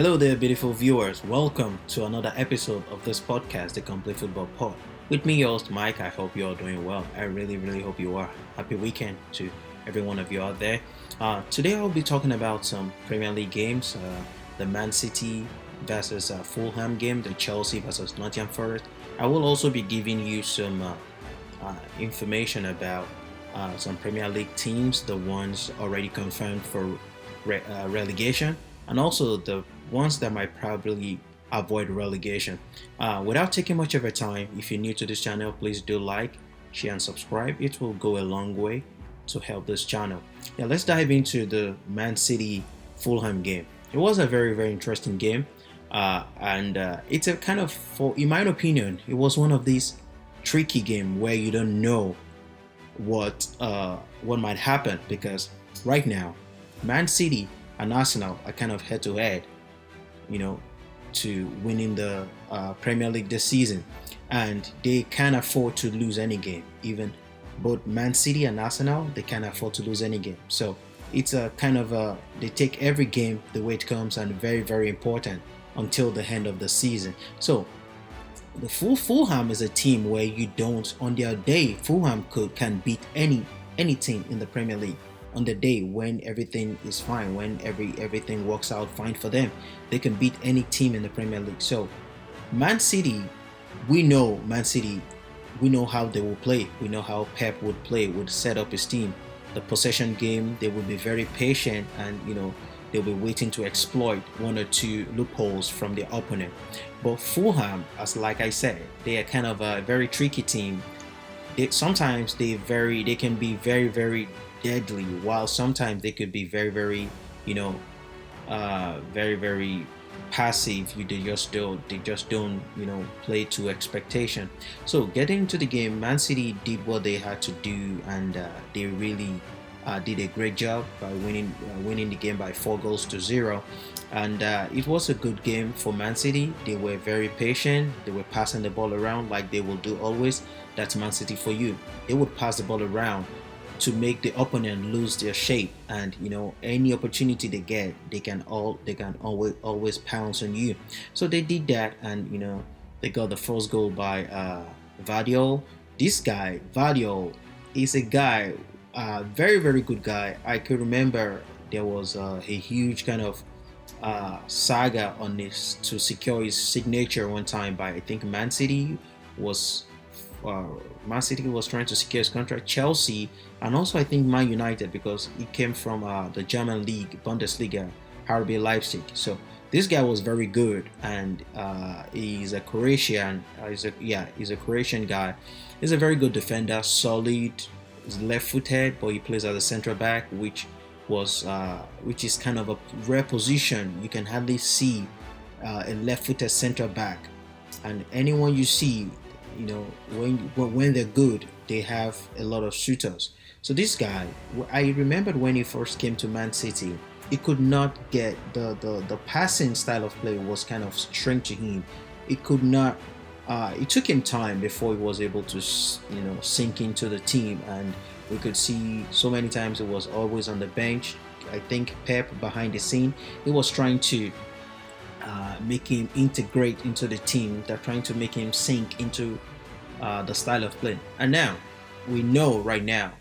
Hello there, beautiful viewers. Welcome to another episode of this podcast, The Complete Football Pod. With me, your host, Mike. I hope you're all doing well. I really hope you are. Happy weekend to every one of you out there. Today, I'll be talking about some Premier League games, the Man City versus Fulham game, the Chelsea versus Nottingham Forest. I will also be giving you some information about some Premier League teams, the ones already confirmed for relegation, and also the ones that might probably avoid relegation. Without taking much of your time, if you're new to this channel, please do like, share, and subscribe. It will go a long way to help this channel. Yeah, let's dive into the Man City Fulham game. It was a very interesting game, and it's a kind of, in my opinion, it was one of these tricky game where you don't know what might happen, because right now Man City and Arsenal are kind of head to head, to winning the Premier League this season, and they can't afford to lose any game. Even both Man City and Arsenal, they can't afford to lose any game. So it's a kind of they take every game the way it comes, and very important until the end of the season. So the Fulham is a team where you don't, on their day, Fulham can beat any team in the Premier League. On the day when everything is fine, when everything works out fine for them, they can beat any team in the Premier League. So Man City, we know how they will play. We know how Pep would play, would set up his team. The possession game, they will be very patient, and they'll be waiting to exploit one or two loopholes from their opponent. But Fulham, as like I said, they are kind of a very tricky team. Sometimes they can be very deadly, while sometimes they could be very passive. They just don't play to expectation. So getting into the game, Man City did what they had to do, and they really did a great job by winning the game by 4-0, and it was a good game for Man City. They were very patient. They were passing the ball around like they will do always. That's Man City for you. They would pass the ball around to make the opponent lose their shape, and any opportunity they get, they can always pounce on you. So they did that, and they got the first goal by Vardiol. This guy Vardiol is a guy, very good guy. I could remember there was a huge kind of saga on this to secure his signature one time by, I think, Man City was trying to secure his contract, Chelsea, and also I think Man United, because he came from the German league, Bundesliga, RB Leipzig. So this guy was very good, and he's a Croatian. He's a Croatian guy. He's a very good defender, solid. He's left-footed, but he plays as a centre back, which is kind of a rare position. You can hardly see a left-footed centre back, and anyone you see, when they're good, they have a lot of shooters. So this guy, I remembered when he first came to Man City, he could not get the passing style of play was kind of strange to him. He could not. It took him time before he was able to sink into the team, and we could see so many times he was always on the bench. I think Pep, behind the scene, he was trying to make him integrate into the team. They're trying to make him sink into the style of play, and now we know right now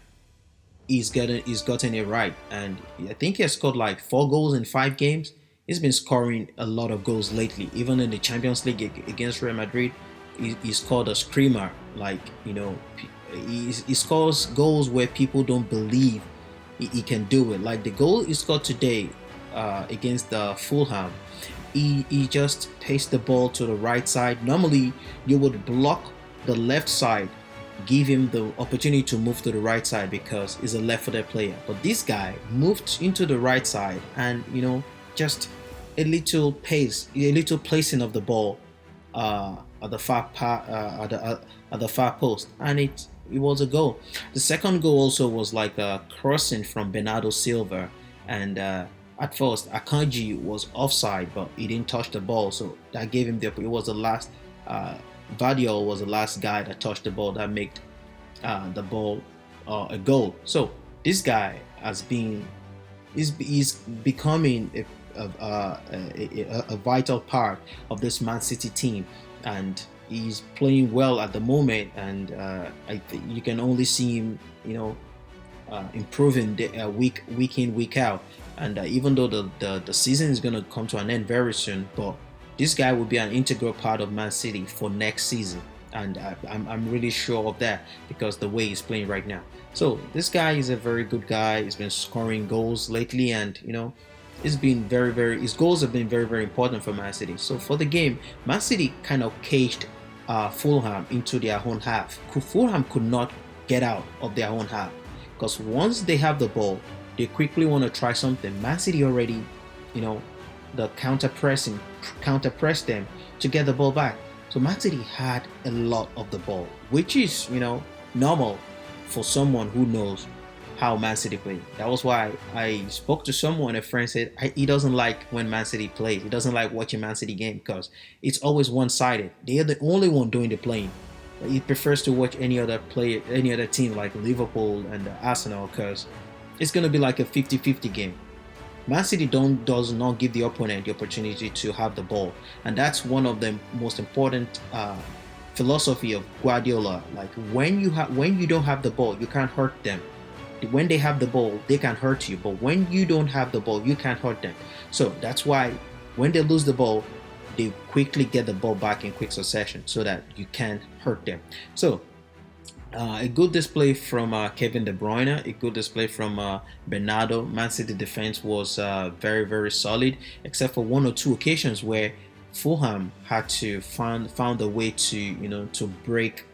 he's gotten it right, and I think he has scored like 4 goals in 5 games. He's been scoring a lot of goals lately. Even in the Champions League against Real Madrid, he scored a screamer. He scores goals where people don't believe he can do it. Like the goal he scored today against the Fulham. He just paced the ball to the right side. Normally, you would block the left side, give him the opportunity to move to the right side because he's a left-footed player. But this guy moved into the right side, and just a little placing of the ball at the far post, and it was a goal. The second goal also was like a crossing from Bernardo Silva, and at first Akanji was offside, but he didn't touch the ball, so that gave him it was the last. Vardiol was the last guy that touched the ball that made the ball a goal. So this guy is becoming a vital part of this Man City team, and he's playing well at the moment. And you can only see him, improving week in, week out. And even though the season is going to come to an end very soon, but this guy will be an integral part of Man City for next season. And I'm really sure of that because the way he's playing right now. So this guy is a very good guy. He's been scoring goals lately, and it's been his goals have been very, very important for Man City. So for the game, Man City kind of caged Fulham into their own half. Fulham could not get out of their own half because once they have the ball, they quickly want to try something. Man City already, the counter press them to get the ball back. So Man City had a lot of the ball, which is, normal for someone who knows how Man City play. That was why I spoke to someone, a friend said he doesn't like when Man City plays. He doesn't like watching Man City game because it's always one-sided. They are the only one doing the playing. He prefers to watch any other team like Liverpool and Arsenal because it's going to be like a 50-50 game. Man City does not give the opponent the opportunity to have the ball, and that's one of the most important philosophy of Guardiola. Like when you don't have the ball, you can't hurt them. When they have the ball, they can hurt you, but when you don't have the ball, you can't hurt them. So that's why when they lose the ball, they quickly get the ball back in quick succession so that you can't hurt them. So a good display from Kevin De Bruyne, a good display from Bernardo. Man City defense was very, very solid, except for one or two occasions where Fulham had to found a way to break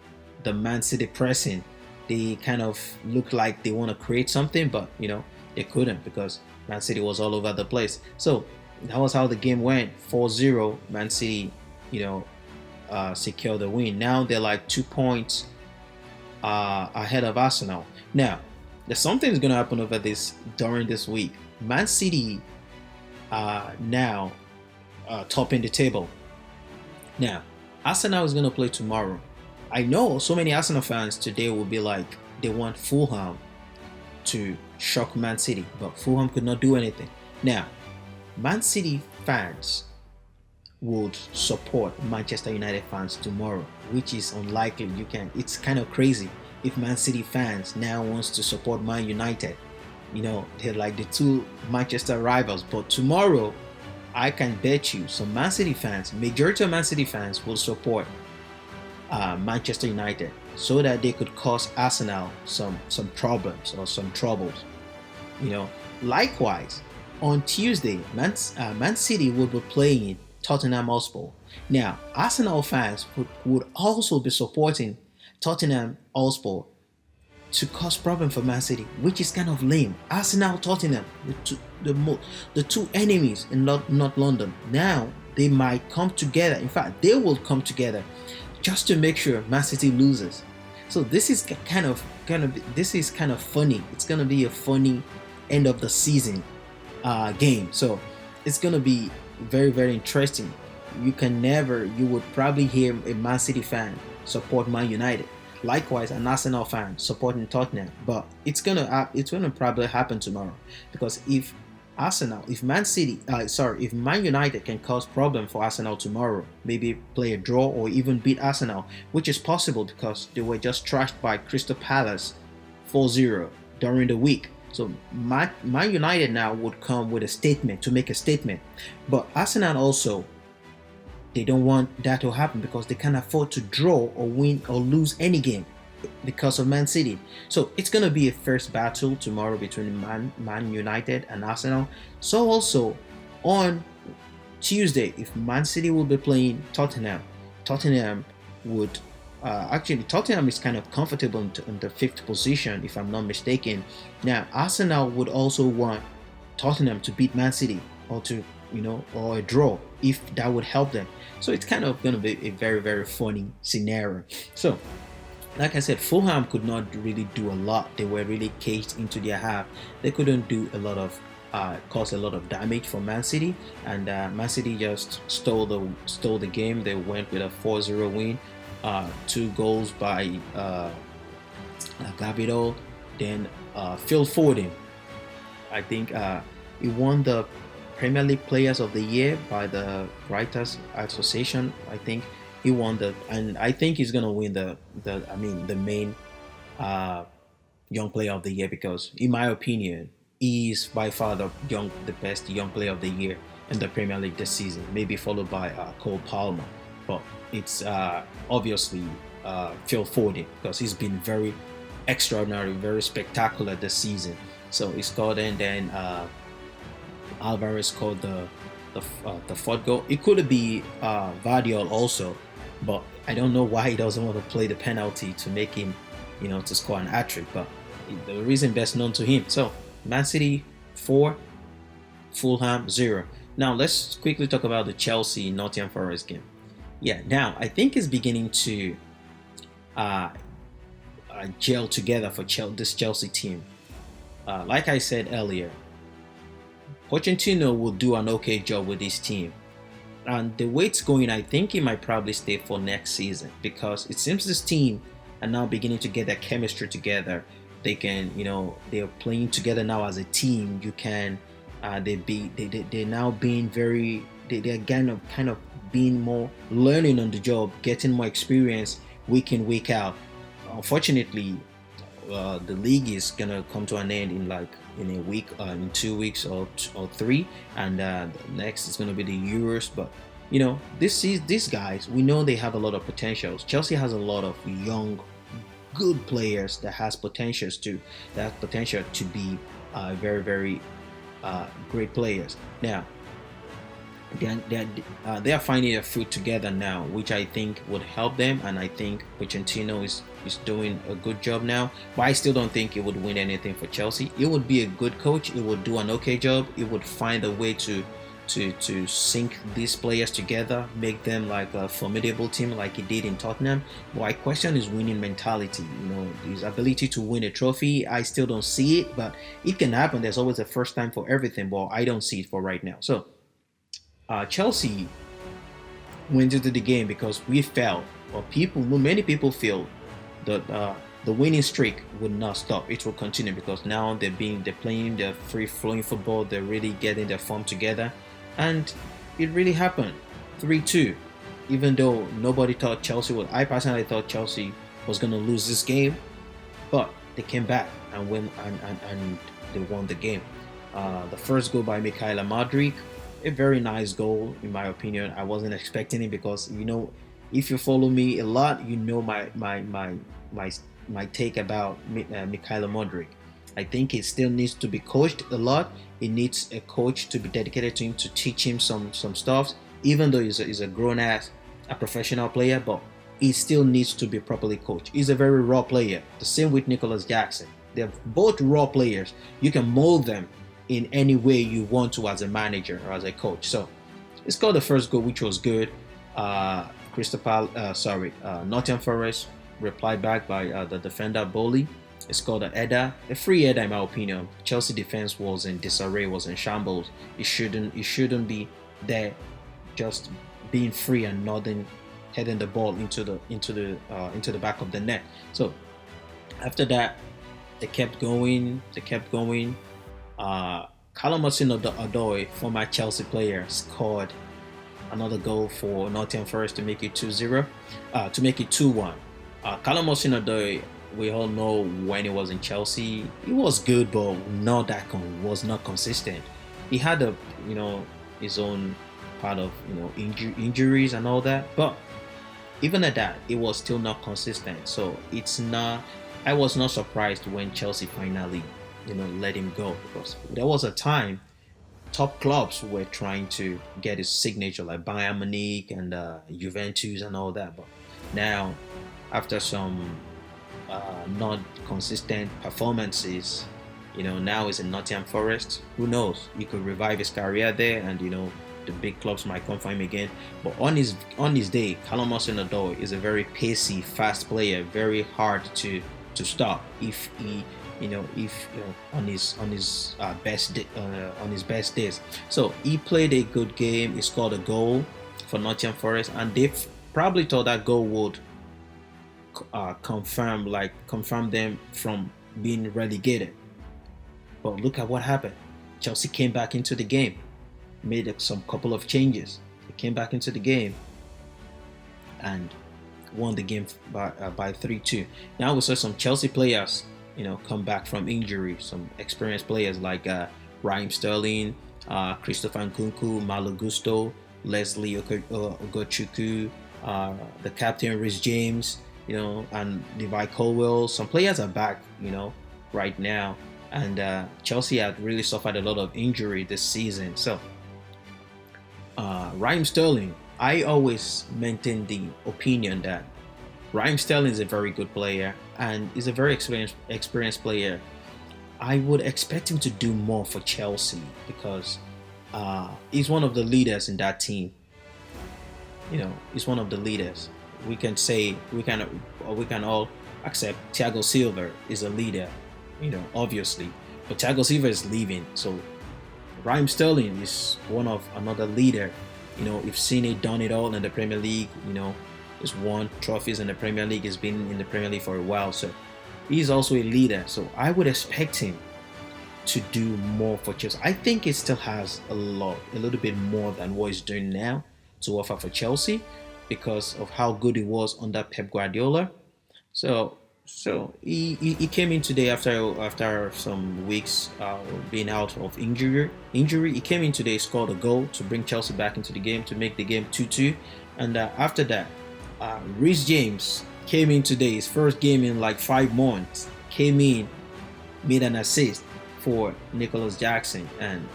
the Man City pressing. They kind of looked like they want to create something, but they couldn't because Man City was all over the place. So that was how the game went. 4-0, Man City, secured the win. Now they're like 2 points ahead of Arsenal. Now, there's something that's going to happen during this week. Man City now topping the table. Now, Arsenal is going to play tomorrow. I know so many Arsenal fans today will be like, they want Fulham to shock Man City, but Fulham could not do anything. Now, Man City fans would support Manchester United fans tomorrow, which is unlikely. It's kind of crazy if Man City fans now wants to support Man United. They're like the two Manchester rivals. But tomorrow, I can bet you some Man City fans, majority of Man City fans will support Manchester United so that they could cause Arsenal some problems or some troubles. Likewise, on Tuesday, Man City will be playing Tottenham Hotspur. Now, Arsenal fans would also be supporting Tottenham Hotspur to cause problem for Man City, which is kind of lame. Arsenal, Tottenham, the two enemies in North London. Now they might come together. In fact, they will come together just to make sure Man City loses. So this is kind of funny. It's gonna be a funny end of the season game. So it's gonna be very, very interesting. You would probably hear a Man City fan support Man United. Likewise, an Arsenal fan supporting Tottenham. But it's gonna probably happen tomorrow, because if Man United can cause problem for Arsenal tomorrow, maybe play a draw or even beat Arsenal, which is possible because they were just trashed by Crystal Palace 4-0 during the week. So Man United now would come with to make a statement. But Arsenal also, they don't want that to happen because they can't afford to draw or win or lose any game because of Man City. So it's going to be a first battle tomorrow between Man United and Arsenal. So also on Tuesday, if Man City will be playing Tottenham would Tottenham is kind of comfortable in the fifth position, if I'm not mistaken. Now Arsenal would also want Tottenham to beat Man City or or a draw if that would help them. So it's kind of going to be a very, very funny scenario. So like I said, Fulham could not really do a lot. They were really caged into their half. They couldn't do a lot of cause a lot of damage for Man City, and Man City just stole the game. They went with a 4-0 win, 2 goals by Gabriel, then Phil Foden. I think he won the Premier League Players of the Year by the Writers Association. I think he won and I think he's gonna win the main uh, Young Player of the Year because, in my opinion, he is by far the best Young Player of the Year in the Premier League this season. Maybe followed by Cole Palmer, but it's obviously Phil Foden because he's been very extraordinary, very spectacular this season. So he scored, and then Alvarez scored the fourth goal. It could be Vardiol also, but I don't know why he doesn't want to play the penalty to make him, to score an hat-trick. But the reason best known to him. So Man City 4, Fulham 0. Now let's quickly talk about the Chelsea Nottingham Forest game. Yeah, now I think it's beginning to gel together for this Chelsea team. Like I said earlier, Pochettino will do an okay job with this team. And the way it's going, I think he might probably stay for next season because it seems this team are now beginning to get their chemistry together. They can, they're playing together now as a team. You can, they're now being they're kind of being more learning on the job, getting more experience week in, week out. Unfortunately, the league is gonna come to an end in a week, in 2 weeks or 3, and next is gonna be the Euros. But these guys, we know they have a lot of potentials. Chelsea has a lot of young, good players that has potential to be very, very great players. Now, they are finding their foot together now, which I think would help them, and I think Pochettino is doing a good job now. But I still don't think he would win anything for Chelsea. He would be a good coach. He would do an okay job. He would find a way to sync these players together, make them like a formidable team like he did in Tottenham. But I question his winning mentality, his ability to win a trophy. I still don't see it, but it can happen. There's always a first time for everything, but I don't see it for right now. So Chelsea went into the game because we felt, or many people feel that the winning streak would not stop. It will continue because now they're playing their free-flowing football. They're really getting their form together, and it really happened. 3-2. Even though nobody thought Chelsea would, I personally thought Chelsea was going to lose this game, but they came back and and they won the game. The first goal by Mikhailo Modric, a very nice goal in my opinion. I wasn't expecting it because if you follow me a lot, my take about Mikhailo Modric. I think he still needs to be coached a lot. He needs a coach to be dedicated to him, to teach him some stuff. Even though he's a grown-ass, a professional player, but he still needs to be properly coached. He's a very raw player. The same with Nicholas Jackson. They're both raw players. You can mold them in any way you want to as a manager or as a coach. So he scored the first goal, which was good. Nottingham Forest replied back by the defender Bowley. He scored a free header in my opinion. Chelsea defense was in disarray, was in shambles. It shouldn't be there, just being free and nothing, heading the ball into the back of the net. So after that, they kept going. Callum Hudson-Odoi, former Chelsea player, scored another goal for Nottingham Forest to make it 2-0, to make it 2-1. Callum Hudson-Odoi, we all know when he was in Chelsea, he was good, but was not consistent. He had his own part of injuries and all that, but even at that, it was still not consistent. So I was not surprised when Chelsea finally let him go, because there was a time top clubs were trying to get his signature, like Bayern Munich and Juventus and all that. But now, after some not consistent performances, now he's in Nottingham Forest. Who knows? He could revive his career there, and the big clubs might come for him again. But on his day, Callum Hudson-Odoi is a very pacey, fast player, very hard to stop if he on his best days. So he played a good game. He scored a goal for Nottingham Forest, and they probably thought that goal would confirm them from being relegated. But look at what happened. Chelsea came back into the game. made some couple of changes. They came back into the game and won the game by 3-2. Now we saw some Chelsea players, come back from injury. Some experienced players like Raheem Sterling, Christopher Nkunku, Malo Gusto, Leslie Ogochukwu, the captain Rhys James, and Levi Colwell. Some players are back, right now. And Chelsea had really suffered a lot of injury this season. So, Raheem Sterling, I always maintain the opinion that Raheem Sterling is a very good player and is a very experienced player. I would expect him to do more for Chelsea because he's one of the leaders in that team. He's one of the leaders. We can all accept Thiago Silva is a leader, obviously, but Thiago Silva is leaving, so Raheem Sterling is one of another leader. We've seen it, done it all in the Premier League. He's won trophies in the Premier League. He's been in the Premier League for a while, so he's also a leader. So I would expect him to do more for Chelsea. I think he still has a little bit more than what he's doing now to offer for Chelsea because of how good he was under Pep Guardiola. So he came in today after some weeks being out of injury. He came in today, scored a goal to bring Chelsea back into the game to make the game 2-2, and after that, Rhys James came in today, his first game in like 5 months. Came in, made an assist for Nicholas Jackson, and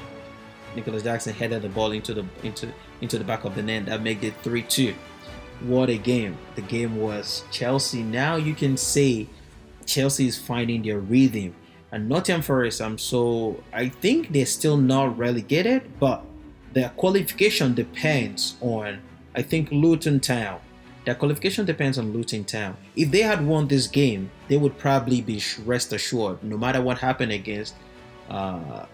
Nicholas Jackson headed the ball into the back of the net. That made it 3-2. What a game. The game was Chelsea. Now you can say Chelsea is finding their rhythm. And Nottingham Forest, I think they're still not relegated, but their qualification depends on, I think, Luton Town. Their qualification depends on Luton Town. If they had won this game, they would probably be rest assured, no matter what happened against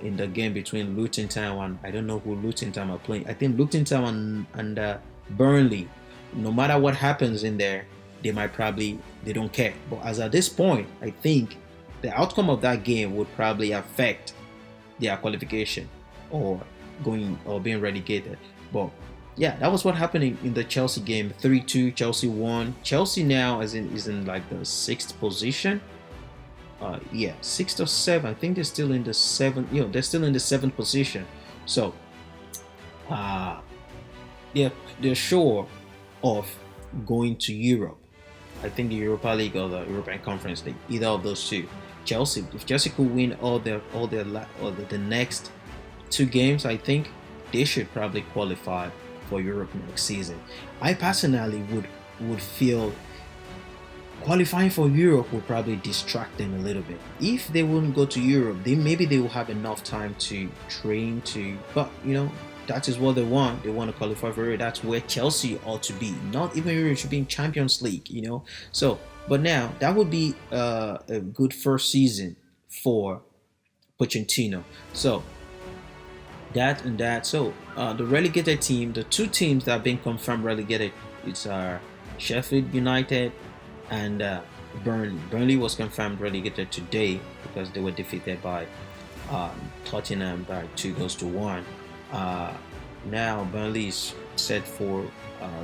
in the game between Luton Town and I don't know who Luton Town are playing. I think Luton Town and Burnley. No matter what happens in there, they don't care. But as at this point, I think the outcome of that game would probably affect their qualification or being relegated. But yeah, that was what happened in the Chelsea game. 3-2, Chelsea won. Chelsea now is in like the 6th position. 6th or 7th. I think they're still in the 7th. They're still in the 7th position. So, they're sure of going to Europe. I think the Europa League or the European Conference League, either of those two. If Chelsea could win all the next 2 games, I think they should probably qualify for Europe next season. I personally would feel qualifying for Europe would probably distract them a little bit. If they wouldn't go to Europe, maybe they will have enough time to train but that is what they want. They want to qualify for Europe. That's where Chelsea ought to be. Not even Europe, should be in Champions League, So, but now that would be a good first season for Pochettino. So, that and that. So, the relegated team, the 2 teams that have been confirmed relegated, it's Sheffield United and Burnley. Burnley was confirmed relegated today because they were defeated by Tottenham by 2-1. Now Burnley is set for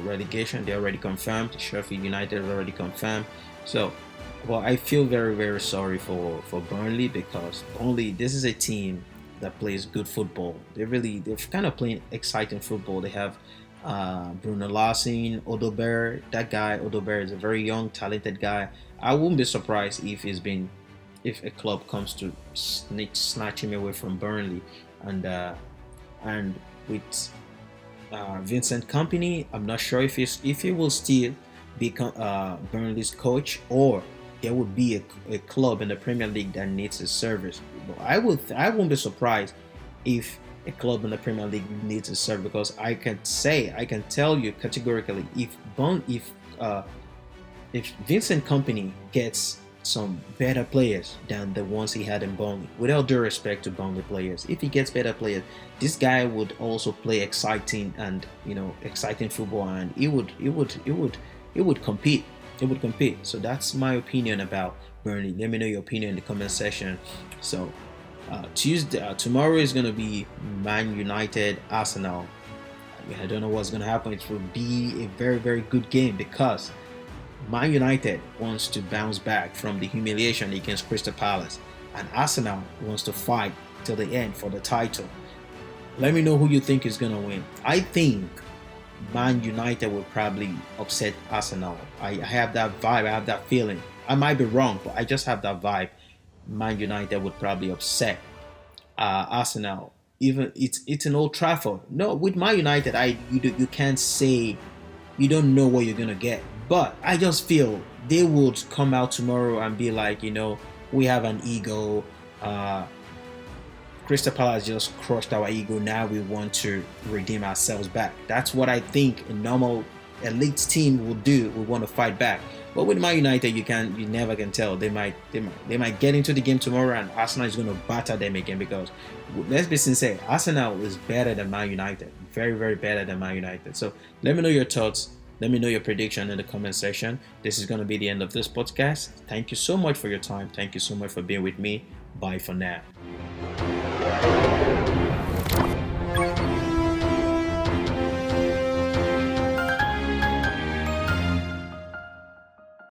relegation. They're already confirmed. Sheffield United is already confirmed. So, I feel very, very sorry for Burnley because this is a team that plays good football. They're kind of playing exciting football. They have Bruno Larsen, Odobert. That guy Odobert is a very young, talented guy. I wouldn't be surprised if a club comes to snatch him away from Burnley. And with Vincent Kompany, I'm not sure if he will still become Burnley's coach, or there would be a club in the Premier League that needs his service. But I won't be surprised if a club in the Premier League needs his service, because I can tell you categorically, if Vincent Kompany gets some better players than the ones he had in Burnley, with all due respect to Burnley players, if he gets better players, this guy would also play exciting football, and it would compete. So that's my opinion about Burnley. Let me know your opinion in the comment section. So Tuesday, tomorrow is going to be Man United Arsenal. I don't know what's going to happen. It will be a very, very good game because Man United wants to bounce back from the humiliation against Crystal Palace, and Arsenal wants to fight till the end for the title. Let me know who you think is going to win. I think Man United will probably upset Arsenal. I have that vibe, I have that feeling. I might be wrong, but I just have that vibe. Man United would probably upset Arsenal. Even it's an Old Trafford. No, with Man United, you can't say you don't know what you're gonna get. But I just feel they would come out tomorrow and be like, we have an ego. Uh, Crystal Palace just crushed our ego. Now we want to redeem ourselves back. That's what I think a normal elite team will do. We want to fight back. But with Man United, you never can tell. They might get into the game tomorrow, and Arsenal is going to batter them again. Because let's be sincere, Arsenal is better than Man United, very, very better than Man United. So let me know your thoughts. Let me know your prediction in the comment section. This is going to be the end of this podcast. Thank you so much for your time. Thank you so much for being with me. Bye for now.